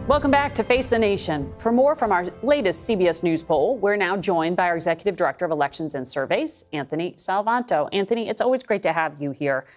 Welcome back to Face the Nation. For more from our latest CBS News poll, we're now joined by our Executive Director of Elections and Surveys, Anthony Salvanto. Anthony, it's always great to have you here.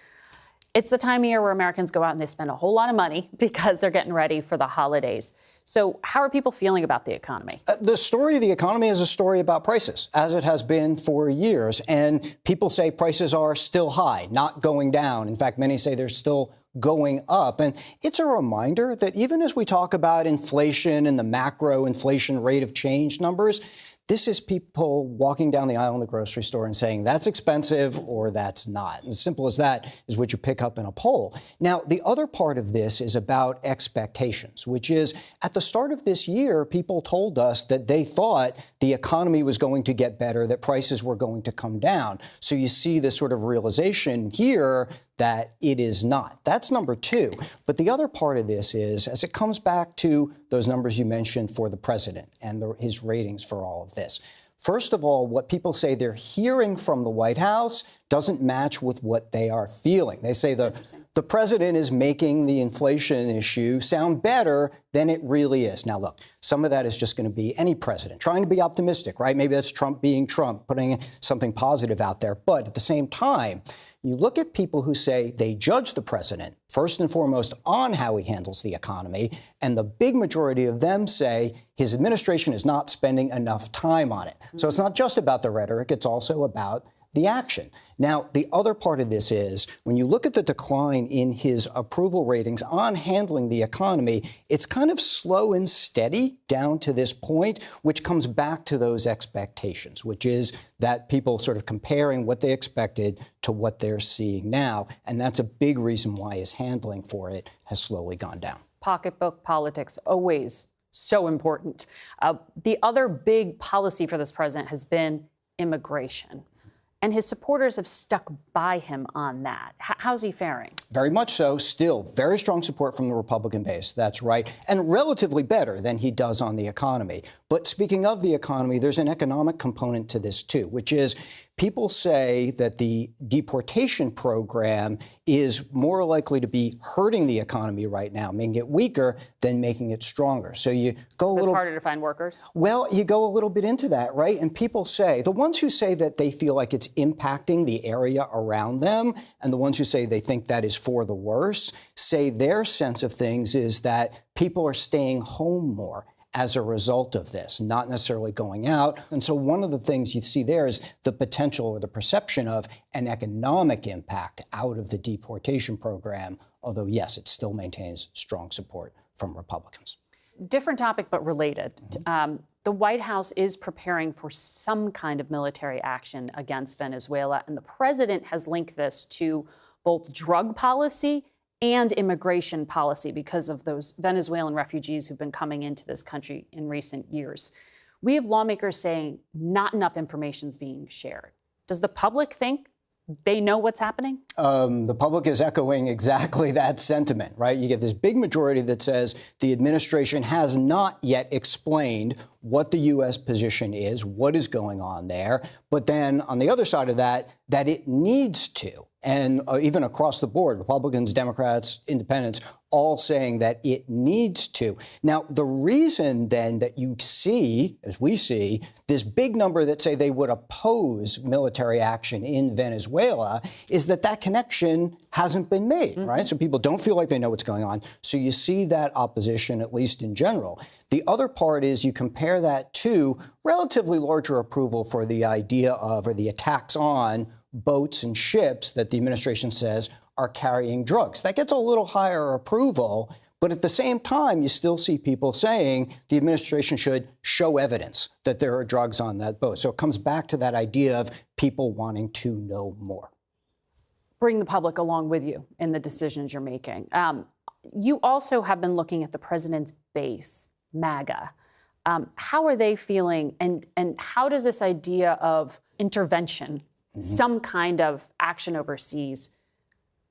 It's the time of year where Americans go out and they spend a whole lot of money because they're getting ready for the holidays. So how are people feeling about the economy? The story of the economy is a story about prices, as it has been for years. And people say prices are still high, not going down. In fact, many say they're still going up. And it's a reminder that even as we talk about inflation and the macro inflation rate of change numbers, this is people walking down the aisle in the grocery store and saying that's expensive or that's not. As simple as that is what you pick up in a poll. Now, the other part of this is about expectations, which is at the start of this year, people told us that they thought the economy was going to get better, that prices were going to come down. So you see this sort of realization here that it is not. That's number two. But the other part of this is, as it comes back to those numbers you mentioned for the president and his ratings for all of this. First of all, what people say they're hearing from the White House doesn't match with what they are feeling. They say the president is making the inflation issue sound better than it really is. Now, look, some of that is just going to be any president trying to be optimistic, right? Maybe that's Trump being Trump, putting something positive out there. But at the same time, you look at people who say they judge the president, first and foremost, on how he handles the economy, and the big majority of them say his administration is not spending enough time on it. So it's not just about the rhetoric, it's also about the action. Now, the other part of this is when you look at the decline in his approval ratings on handling the economy, it's kind of slow and steady down to this point, which comes back to those expectations, which is that people sort of comparing what they expected to what they're seeing now. And that's a big reason why his handling for it has slowly gone down. Pocketbook politics, always so important. The other big policy for this president has been immigration. And his supporters have stuck by him on that. How's he faring? Very much so. Still very strong support from the Republican base. That's right. And relatively better than he does on the economy. But speaking of the economy, there's an economic component to this, too, which is people say that the deportation program is more likely to be hurting the economy right now, making it weaker than making it stronger. So you go a little... It's harder to find workers? Well, you go a little bit into that, right? And people say, the ones who say that they feel like it's impacting the area around them, and the ones who say they think that is for the worse, say their sense of things is that people are staying home more as a result of this, not necessarily going out. And so one of the things you see there is the potential or the perception of an economic impact out of the deportation program, although, yes, it still maintains strong support from Republicans. Different topic, but related. The White House is preparing for some kind of military action against Venezuela, and the president has linked this to both drug policy and immigration policy because of those Venezuelan refugees who've been coming into this country in recent years. We have lawmakers saying not enough information is being shared. Does the public think they know what's happening? The public is echoing exactly that sentiment, right? You get this big majority that says the administration has not yet explained what the U.S. position is, what is going on there. But then on the other side of that, that it needs to. And even across the board, Republicans, Democrats, independents, all saying that it needs to. Now, the reason then that you see, as we see, this big number that say they would oppose military action in Venezuela is that that connection hasn't been made, right? So people don't feel like they know what's going on. So you see that opposition, at least in general. The other part is you compare that to relatively larger approval for the idea of, or the attacks on, boats and ships that the administration says are carrying drugs. That gets a little higher approval, but at the same time, you still see people saying the administration should show evidence that there are drugs on that boat. So it comes back to that idea of people wanting to know more. Bring the public along with you in the decisions you're making. You also have been looking at the president's base, MAGA. How are they feeling, and how does this idea of intervention, some kind of action overseas,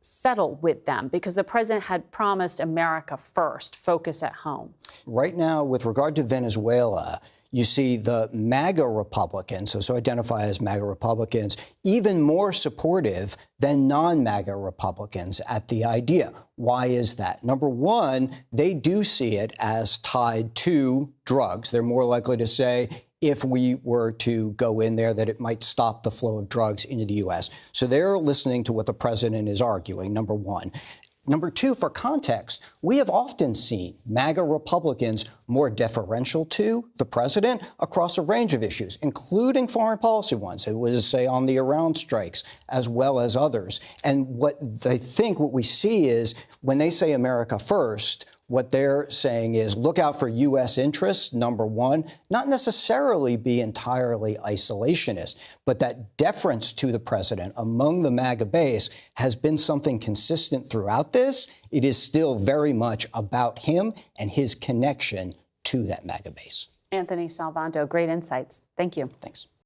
settle with them? Because the president had promised America first, focus at home. Right now, with regard to Venezuela, you see the MAGA Republicans, so identify as MAGA Republicans, even more supportive than non-MAGA Republicans at the idea. Why is that? Number one, they do see it as tied to drugs. They're more likely to say, if we were to go in there, that it might stop the flow of drugs into the U.S. So they're listening to what the president is arguing, number one. Number two, for context, we have often seen MAGA Republicans more deferential to the president across a range of issues, including foreign policy ones. It was, say, on the Iran strikes, as well as others. And what we see is when they say America first, what they're saying is look out for U.S. interests, number one, not necessarily be entirely isolationist, but that deference to the president among the MAGA base has been something consistent throughout this. It is still very much about him and his connection to that MAGA base. Anthony Salvanto, great insights. Thank you. Thanks.